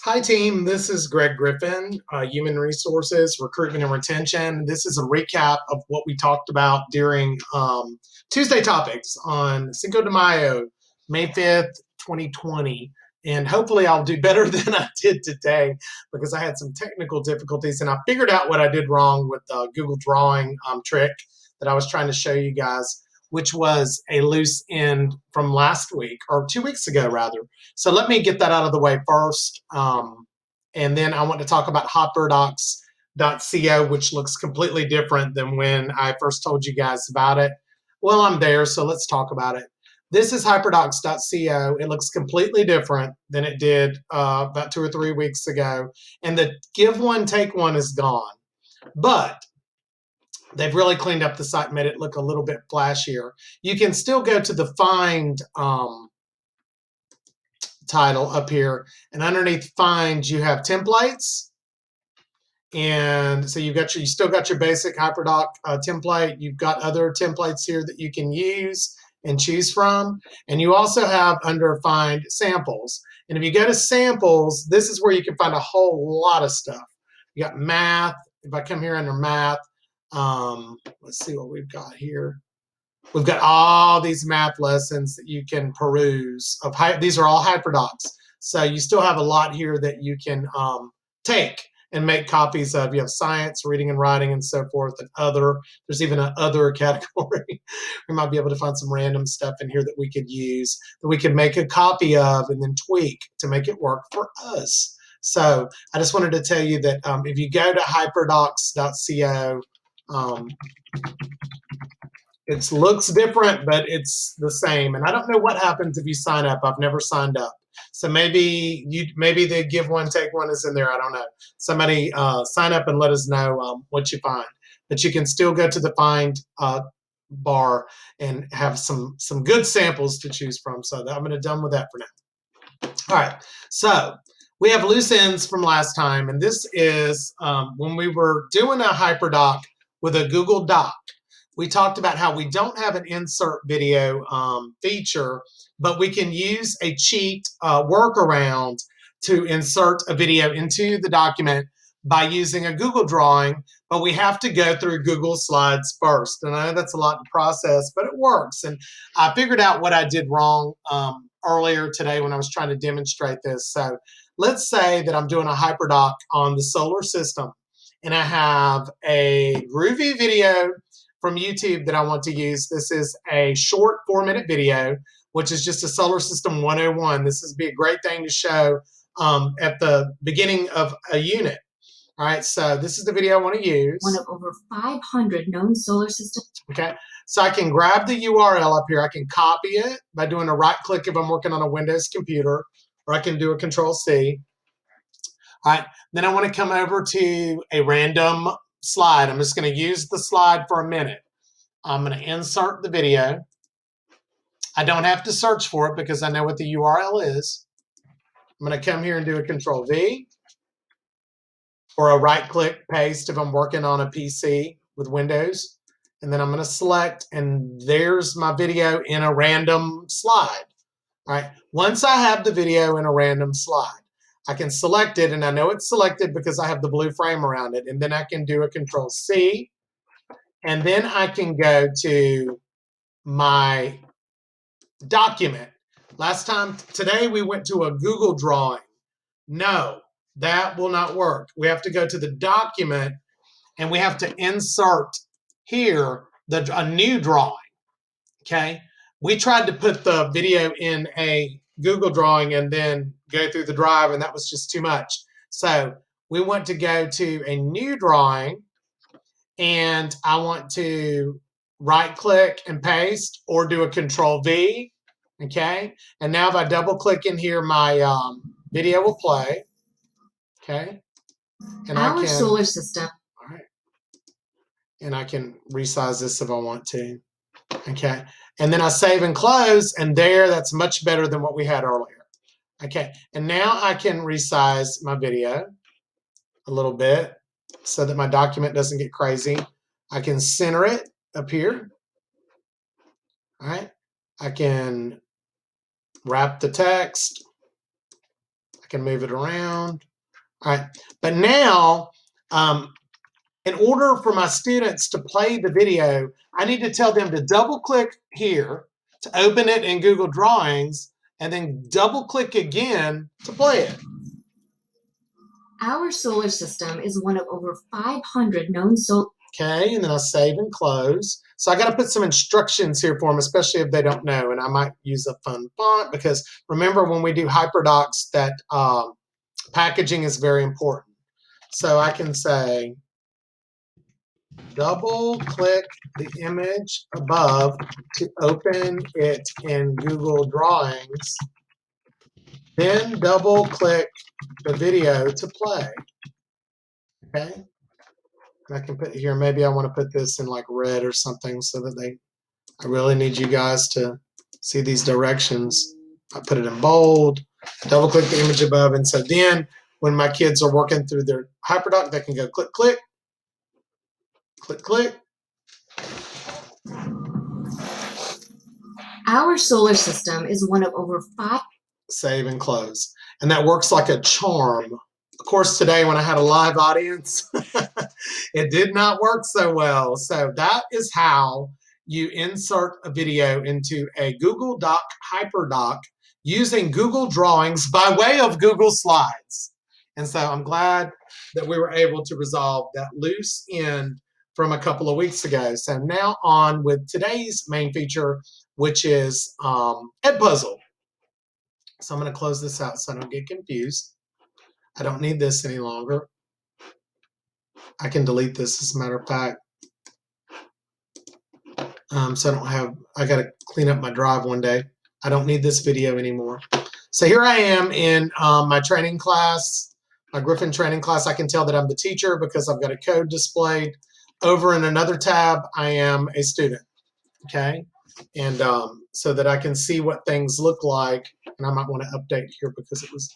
Hi, team. This is Greg Griffin, Human Resources, Recruitment and Retention. This is a recap of what we talked about during Tuesday Topics on Cinco de Mayo, May 5th, 2020. And hopefully I'll do better than I did today because I had some technical difficulties and I figured out what I did wrong with the Google Drawing trick that I was trying to show you guys, which was a loose end from last week, or 2 weeks ago, rather. So let me get that out of the way first. And then I want to talk about HyperDocs.co, which looks completely different than when I first told you guys about it. Well, I'm there, so let's talk about it. This is HyperDocs.co. It looks completely different than it did about 2 or 3 weeks ago. And the give one, take one is gone. But they've really cleaned up the site, made it look a little bit flashier. You can still go to the find title up here, and underneath find you have templates, and so you still got your basic HyperDoc template. You've got other templates here that you can use and choose from, and you also have under find samples. And if you go to samples, this is where you can find a whole lot of stuff. You got math. If I come here under math, let's see what we've got here. We've got all these math lessons that you can peruse. These are all HyperDocs. So you still have a lot here that you can take and make copies of. You have science, reading and writing, and so forth, and other. There's even an other category. We might be able to find some random stuff in here that we could use, that we could make a copy of and then tweak to make it work for us. So I just wanted to tell you that if you go to hyperdocs.co, it looks different, but it's the same. And I don't know what happens if you sign up. I've never signed up. So maybe the give one, take one is in there. I don't know. Somebody sign up and let us know what you find. But you can still go to the find bar and have some good samples to choose from. So I'm going to done with that for now. All right. So we have loose ends from last time. And this is when we were doing a HyperDoc with a Google Doc. We talked about how we don't have an insert video feature, but we can use a cheat workaround to insert a video into the document by using a Google drawing, but we have to go through Google Slides first. And I know that's a lot to process, but it works. And I figured out what I did wrong earlier today when I was trying to demonstrate this. So let's say that I'm doing a HyperDoc on the solar system, and I have a groovy video from YouTube that I want to use. This is a short 4-minute video, which is just a solar system 101. This would be a great thing to show at the beginning of a unit. All right, so this is the video I want to use. One of over 500 known solar systems. Okay, so I can grab the URL up here. I can copy it by doing a right click if I'm working on a Windows computer, or I can do a Control-C. All right, then I want to come over to a random slide. I'm just going to use the slide for a minute. I'm going to insert the video. I don't have to search for it because I know what the URL is. I'm going to come here and do a Control-V or a right-click paste if I'm working on a PC with Windows. And then I'm going to select, and there's my video in a random slide. All right. Once I have the video in a random slide, I can select it, and I know it's selected because I have the blue frame around it. And then I can do a Control-C, and then I can go to my document. Today we went to a Google drawing. No, that will not work. We have to go to the document, and we have to insert here a new drawing. Okay. We tried to put the video in a Google drawing and then go through the drive, and that was just too much. So we want to go to a new drawing, and I want to right click and paste or do a Control-V. Okay. And now if I double click in here, my video will play. Okay. And our solar system. All right. And I can resize this if I want to. Okay. And then I save and close, and that's much better than what we had earlier. Okay. And now I can resize my video a little bit so that my document doesn't get crazy. I can center it up here. All right. I can wrap the text. I can move it around. All right, but now, in order for my students to play the video, I need to tell them to double click here to open it in Google Drawings, and then double click again to play it. Our solar system is one of over 500 known solar. Okay, and then I'll save and close. So I got to put some instructions here for them, especially if they don't know, and I might use a fun font because remember when we do HyperDocs that packaging is very important. So I can say, double click the image above to open it in Google Drawings, then double click the video to play. Okay, and I can put here, maybe I want to put this in like red or something so that I really need you guys to see these directions. I put it in bold, double click the image above, and so then when my kids are working through their HyperDoc, they can go click, click, click, click. Our solar system is one of over 5. Save and close. And that works like a charm. Of course, today when I had a live audience, it did not work so well. So that is how you insert a video into a Google Doc HyperDoc using Google Drawings by way of Google Slides. And so I'm glad that we were able to resolve that loose end from a couple of weeks ago. So now on with today's main feature, which is EdPuzzle. So I'm going to close this out so I don't get confused. I don't need this any longer. I can delete this as a matter of fact. So I don't have, I got to clean up my drive one day. I don't need this video anymore. So here I am in my training class, my Griffin training class. I can tell that I'm the teacher because I've got a code displayed. Over in another tab, I am a student, okay? And so that I can see what things look like. And I might want to update here because it was,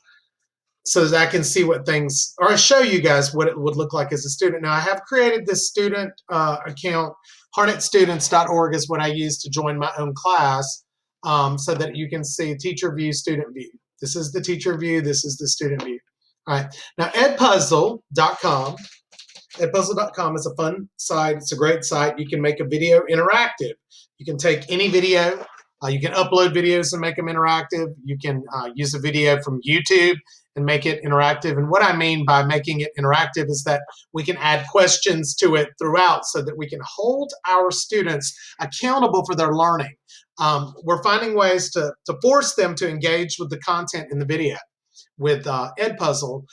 so that I can see what things, or I show you guys what it would look like as a student. Now I have created this student account. Harnetstudents.org is what I use to join my own class so that you can see teacher view, student view. This is the teacher view, this is the student view. All right, now EdPuzzle.com. EdPuzzle.com is a fun site. It's a great site. You can make a video interactive. You can take any video. You can upload videos and make them interactive. You can use a video from YouTube and make it interactive. And what I mean by making it interactive is that we can add questions to it throughout so that we can hold our students accountable for their learning. We're finding ways to force them to engage with the content in the video. With EdPuzzle,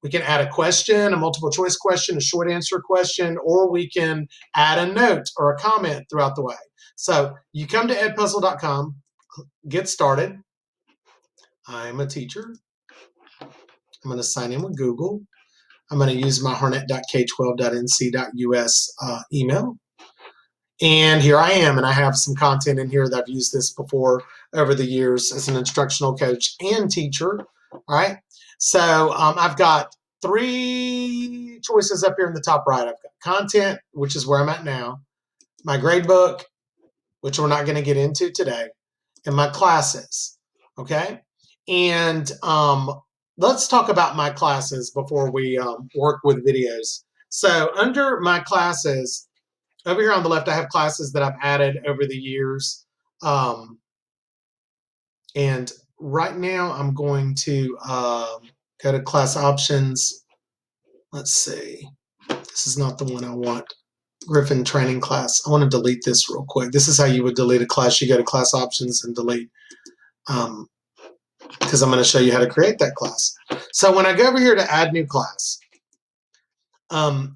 we can add a question, a multiple choice question, a short answer question, or we can add a note or a comment throughout the way. So you come to edpuzzle.com, get started. I'm a teacher. I'm going to sign in with Google. I'm going to use my harnet.k12.nc.us email. And here I am, and I have some content in here that I've used this before over the years as an instructional coach and teacher. All right. So I've got 3 choices up here in the top right. I've got content, which is where I'm at now, my grade book, which we're not going to get into today, and my classes. Okay. And let's talk about my classes before we work with videos. So under my classes, over here on the left, I have classes that I've added over the years. And right now, I'm going to go to class options. Let's see. This is not the one I want. Griffin training class. I want to delete this real quick. This is how you would delete a class. You go to class options and delete. Because I'm going to show you how to create that class. So when I go over here to add new class,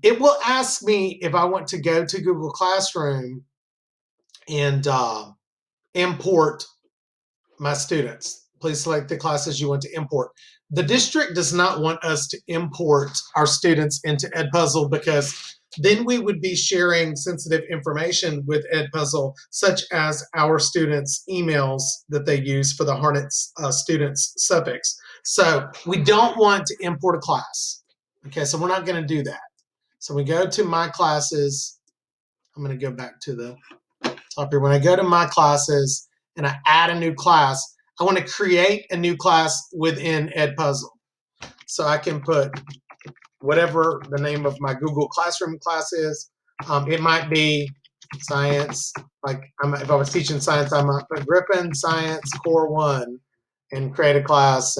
it will ask me if I want to go to Google Classroom and import my students. Please select the classes you want to import. The district does not want us to import our students into EdPuzzle because then we would be sharing sensitive information with EdPuzzle, such as our students' emails that they use for the Harnet students suffix. So we don't want to import a class. Okay, so we're not going to do that. So we go to my classes. I'm going to go back to the top here. When I go to my classes and I add a new class, I want to create a new class within EdPuzzle. So I can put whatever the name of my Google Classroom class is. It might be science, like if I was teaching science, I might put Griffin Science Core 1 and create a class,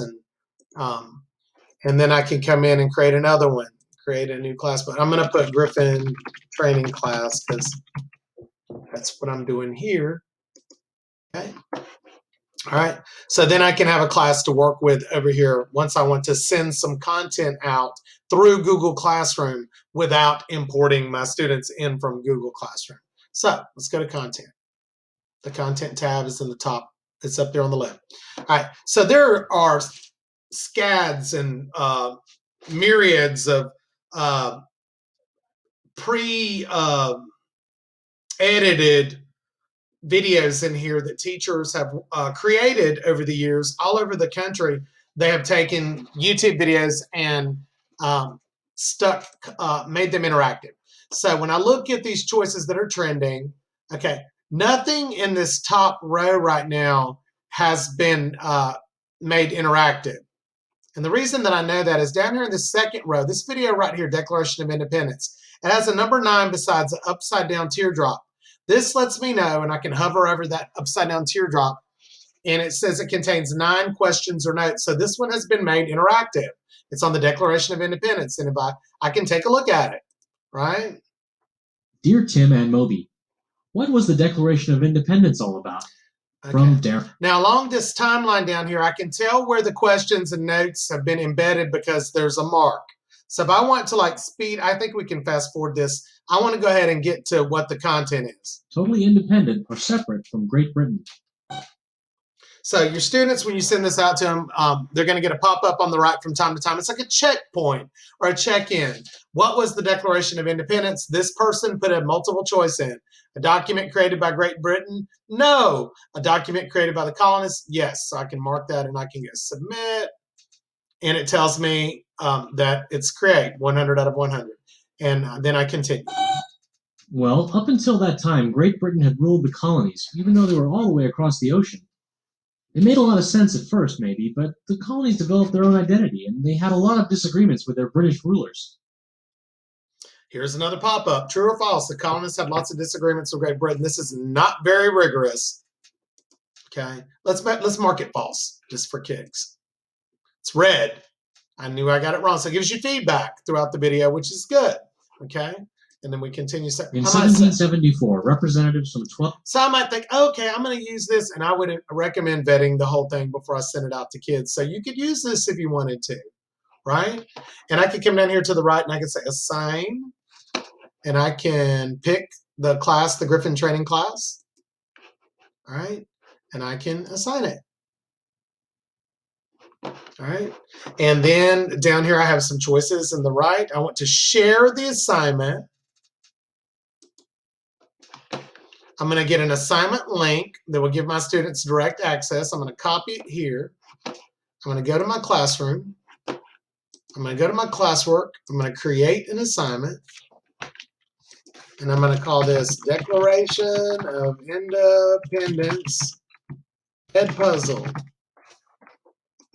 and then I can come in and create another one, create a new class. But I'm going to put Griffin Training Class because that's what I'm doing here. Okay. All right. So then I can have a class to work with over here once I want to send some content out through Google Classroom without importing my students in from Google Classroom. So let's go to content. The content tab is in the top. It's up there on the left. All right. So there are scads and myriads of pre-edited videos in here that teachers have created over the years all over the country. They have taken YouTube videos and made them interactive. So when I look at these choices that are trending, okay, nothing in this top row right now has been made interactive. And the reason that I know that is down here in the second row, this video right here, Declaration of Independence, it has a number 9 besides the upside down teardrop. This lets me know, and I can hover over that upside down teardrop, and it says it contains 9 questions or notes. So this one has been made interactive. It's on the Declaration of Independence, and if I can take a look at it, right? Dear Tim and Moby, what was the Declaration of Independence all about? Okay. From Darren. Now, along this timeline down here, I can tell where the questions and notes have been embedded because there's a mark. So if I want to like speed, I think we can fast forward this. I want to go ahead and get to what the content is. Totally independent or separate from Great Britain. So your students, when you send this out to them, they're going to get a pop-up on the right from time to time. It's like a checkpoint or a check-in. What was the Declaration of Independence? This person put a multiple choice in. A document created by Great Britain? No. A document created by the colonists? Yes. So I can mark that and I can get submit. And it tells me that it's create, 100 out of 100. And then I continue. Well, up until that time, Great Britain had ruled the colonies, even though they were all the way across the ocean. It made a lot of sense at first, maybe, but the colonies developed their own identity, and they had a lot of disagreements with their British rulers. Here's another pop-up. True or false? The colonists had lots of disagreements with Great Britain. This is not very rigorous. Okay, let's mark it false, just for kicks. It's red. I knew I got it wrong. So it gives you feedback throughout the video, which is good. Okay, and then we continue. In 1774, representatives from 12... So I might think, okay, I'm going to use this, and I would recommend vetting the whole thing before I send it out to kids. So you could use this if you wanted to, right? And I could come down here to the right, and I can say assign, and I can pick the class, the Griffin Training class, all right? And I can assign it. All right. And then down here, I have some choices in the right. I want to share the assignment. I'm going to get an assignment link that will give my students direct access. I'm going to copy it here. I'm going to go to my classroom. I'm going to go to my classwork. I'm going to create an assignment. And I'm going to call this Declaration of Independence EdPuzzle.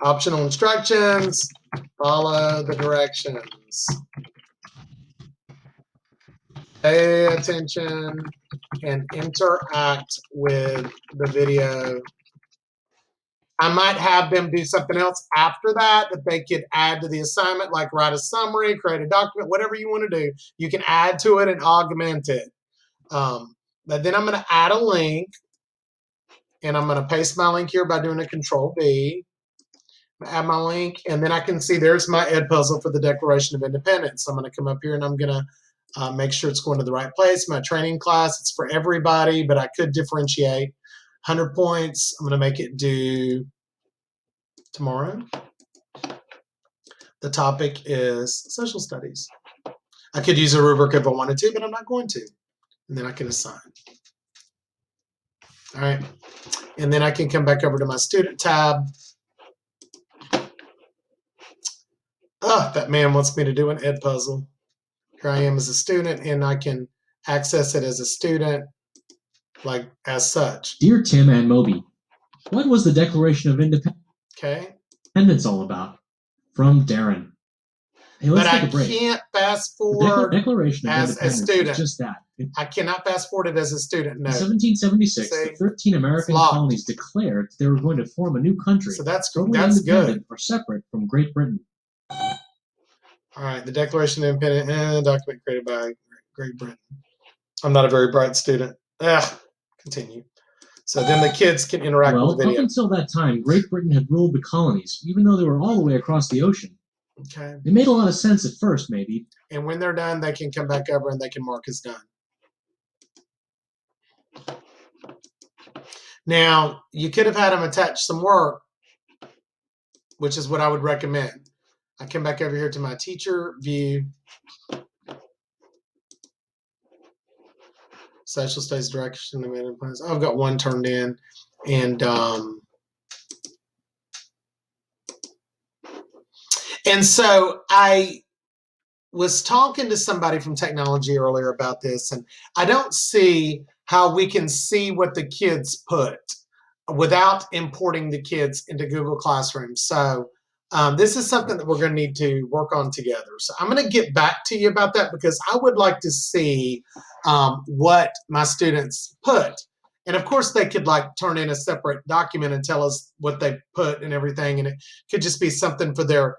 Optional instructions, follow the directions. Pay attention and interact with the video. I might have them do something else after that they could add to the assignment, like write a summary, create a document, whatever you want to do. You can add to it and augment it. But then I'm going to add a link, and I'm going to paste my link here by doing a Control-V. Add my link, and then I can see there's my EdPuzzle for the Declaration of Independence. I'm going to come up here, and I'm going to make sure it's going to the right place. My training class, it's for everybody, but I could differentiate. 100 points. I'm going to make it due tomorrow. The topic is social studies. I could use a rubric if I wanted to, but I'm not going to. And then I can assign. All right. And then I can come back over to my student tab. Oh, that man wants me to do an EdPuzzle. Here I am as a student, and I can access it as a student, like as such. Dear Tim and Moby, What was the Declaration of Okay. Independence all about? From Darren. Hey, let's But take I a break. can't fast The forward Declaration of as a Independence was student. just that. I cannot fast forward it as a student. No. In 1776, See? the 13 American locked. colonies declared that they were going to form a new country, So that's totally independent or separate from Great Britain. All right, the Declaration of Independence and a document created by Great Britain. I'm not a very bright student. Continue. So then the kids can interact with the Well, video. up until that time, Great Britain had ruled the colonies, even though they were all the way across the ocean. Okay. It made a lot of sense at first, maybe. And when they're done, they can come back over and they can mark as done. Now, you could have had them attach some work, which is what I would recommend. I come back over here to my teacher view, social studies direction, plans. I've got one turned in, and so I was talking to somebody from technology earlier about this, and I don't see how we can see what the kids put without importing the kids into Google Classroom. So this is something that we're going to need to work on together. So I'm going to get back to you about that because I would like to see what my students put. And of course, they could like turn in a separate document and tell us what they put and everything. And it could just be something for their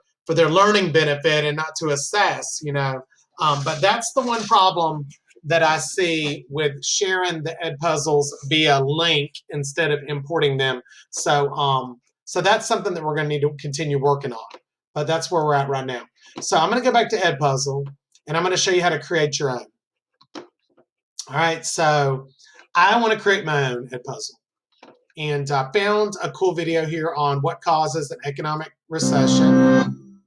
learning benefit and not to assess, you know. But that's the one problem that I see with sharing the EdPuzzles via link instead of importing them. So so that's something that we're going to need to continue working on. But that's where we're at right now. So I'm going to go back to EdPuzzle, and I'm going to show you how to create your own. All right, so I want to create my own EdPuzzle. And I found a cool video here on what causes an economic recession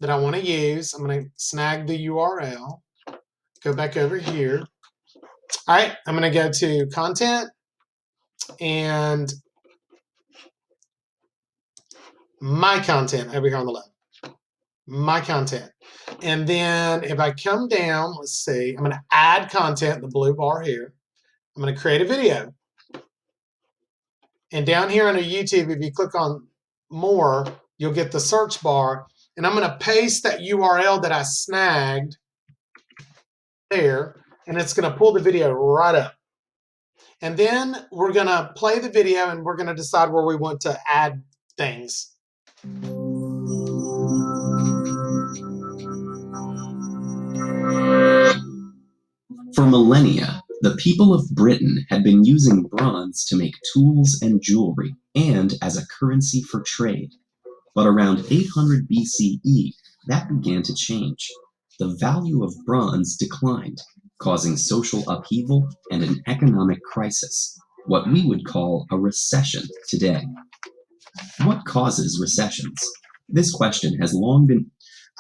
that I want to use. I'm going to snag the URL, go back over here. All right, I'm going to go to content and my content over here on the left. My content. And then if I come down, let's see, I'm going to add content, the blue bar here. I'm going to create a video. And down here under YouTube, if you click on more, you'll get the search bar. And I'm going to paste that URL that I snagged there, and it's going to pull the video right up. And then we're going to play the video, and we're going to decide where we want to add things. For millennia, the people of Britain had been using bronze to make tools and jewelry, and as a currency for trade. But around 800 BCE, that began to change. The value of bronze declined, causing social upheaval and an economic crisis, what we would call a recession today. What causes recessions? This question has long been...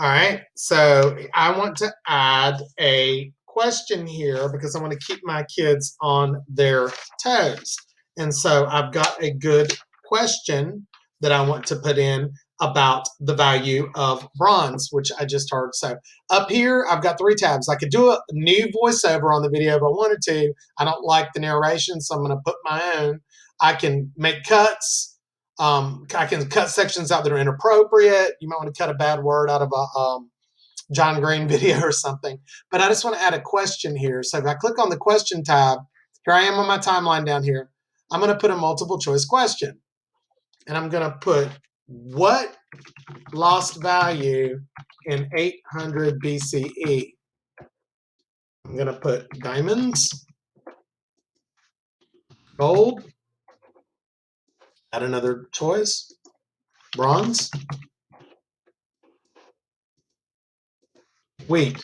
All right, so I want to add a question here because I want to keep my kids on their toes. And so I've got a good question that I want to put in about the value of bronze, which I just heard. So up here, I've got 3 tabs. I could do a new voiceover on the video if I wanted to. I don't like the narration, so I'm going to put my own. I can make cuts. I can cut sections out that are inappropriate. You might want to cut a bad word out of a John Green video or something. But I just want to add a question here. So if I click on the question tab, here I am on my timeline down here. I'm going to put a multiple choice question. And I'm going to put, what lost value in 800 BCE? I'm going to put diamonds, gold, add another choice, bronze, wheat.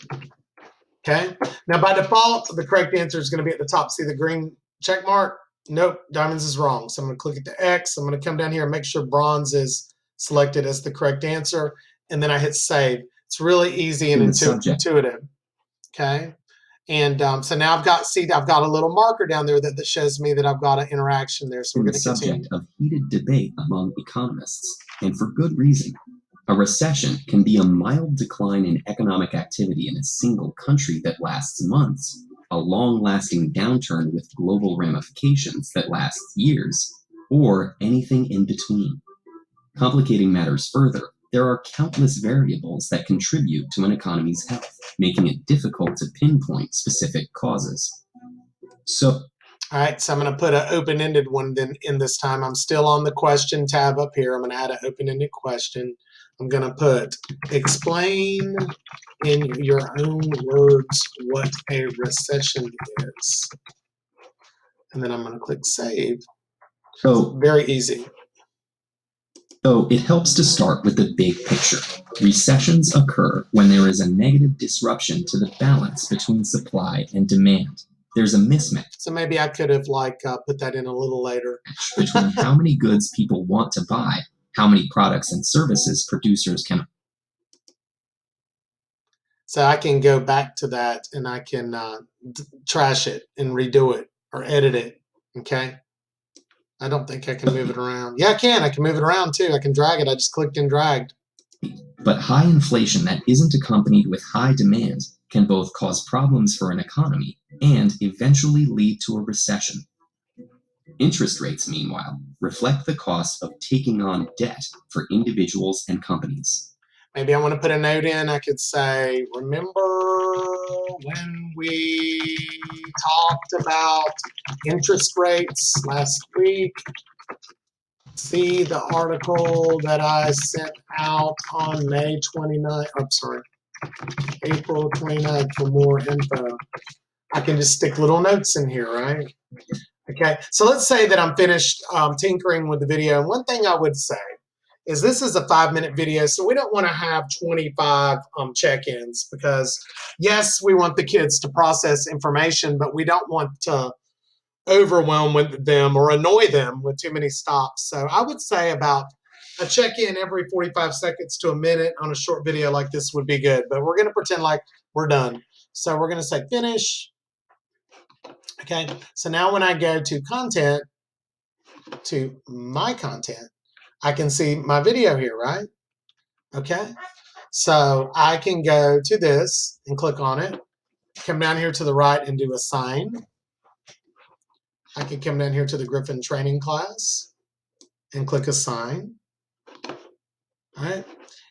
Okay. Now, by default, the correct answer is going to be at the top. See the green check mark? Nope, diamonds is wrong. So I'm going to click at the X. I'm going to come down here and make sure bronze is selected as the correct answer. And then I hit save. It's really easy and intuitive. Okay. And so now I've got a little marker down there that shows me that I've got an interaction there. So we're going to continue. Subject of heated debate among economists, and for good reason. A recession can be a mild decline in economic activity in a single country that lasts months, a long-lasting downturn with global ramifications that lasts years, or anything in between. Complicating matters further, there are countless variables that contribute to an economy's health, making it difficult to pinpoint specific causes. So, all right, so I'm going to put an open-ended one then in this time. I'm still on the question tab up here. I'm going to add an open-ended question. I'm going to put explain in your own words what a recession is. And then I'm going to click save. so Very easy. it helps to start with the big picture. Recessions occur when there is a negative disruption to the balance between supply and demand. There's a mismatch So maybe I could have put that in a little later. between how many goods people want to buy, how many products and services producers can. So I can go back to that and I can trash it and redo it or edit it. Okay. I don't think I can move it around. Yeah, I can. I can move it around too. I can drag it. I just clicked and dragged. But high inflation that isn't accompanied with high demand can both cause problems for an economy and eventually lead to a recession. Interest rates, meanwhile, reflect the cost of taking on debt for individuals and companies. Maybe I want to put a note in. I could say, remember when we talked about interest rates last week? See the article that I sent out on May 29th. I'm sorry, April 29th for more info. I can just stick little notes in here, right? Okay, so let's say that I'm finished tinkering with the video. And one thing I would say is this is a 5-minute video, so we don't want to have 25 check-ins because, yes, we want the kids to process information, but we don't want to overwhelm with them or annoy them with too many stops. So I would say about a check-in every 45 seconds to a minute on a short video like this would be good, but we're going to pretend like we're done. So we're going to say finish. Okay, so now when I go to content, to my content, I can see my video here, right? Okay, so I can go to this and click on it, come down here to the right and do assign. I can come down here to the Griffin training class and click assign. All right,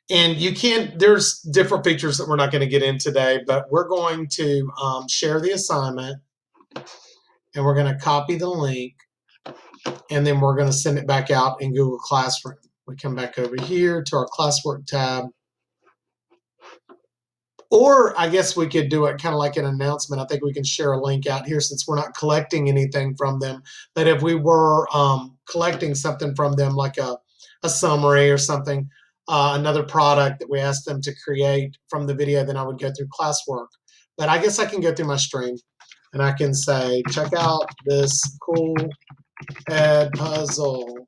and you can, there's different features that we're not going to get in today, but we're going to share the assignment and we're going to copy the link and then we're going to send it back out in Google Classroom. We come back over here to our classwork tab. Or I guess we could do it kind of like an announcement. I think we can share a link out here since we're not collecting anything from them. But if we were collecting something from them, like a summary or something, another product that we asked them to create from the video, then I would go through classwork. But I guess I can go through my stream and I can say, check out this cool EdPuzzle.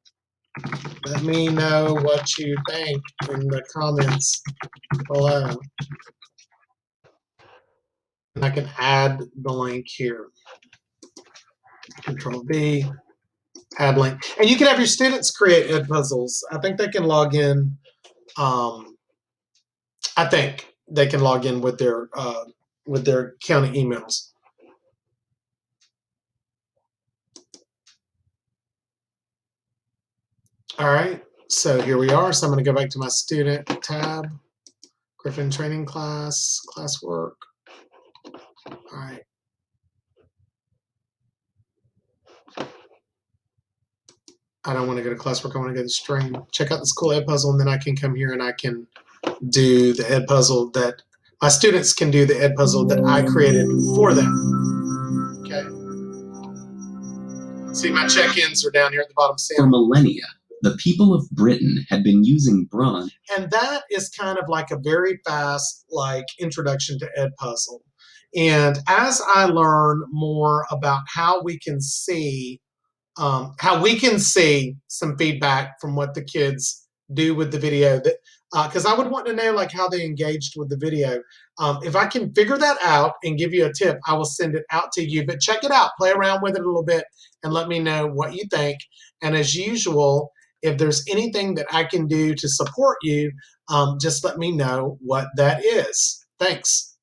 Let me know what you think in the comments below. And I can add the link here. Control V, add link. And you can have your students create EdPuzzles. I think they can log in. I think they can log in with their county emails. All right, so here we are. So I'm going to go back to my student tab, Griffin training class, classwork. All right. I don't want to go to classwork. I want to go to stream. Check out this cool EdPuzzle, and then I can come here and I can do the EdPuzzle that my students can do, the EdPuzzle that I created for them. Okay. See, my check-ins are down here at the bottom. For millennia, the people of Britain had been using bronze. And that is kind of like a very fast introduction to EdPuzzle. And as I learn more about how we can see some feedback from what the kids do with the video, that because I would want to know how they engaged with the video. If I can figure that out and give you a tip, I will send it out to you. But check it out, play around with it a little bit, and let me know what you think. And as usual, if there's anything that I can do to support you, just let me know what that is. Thanks.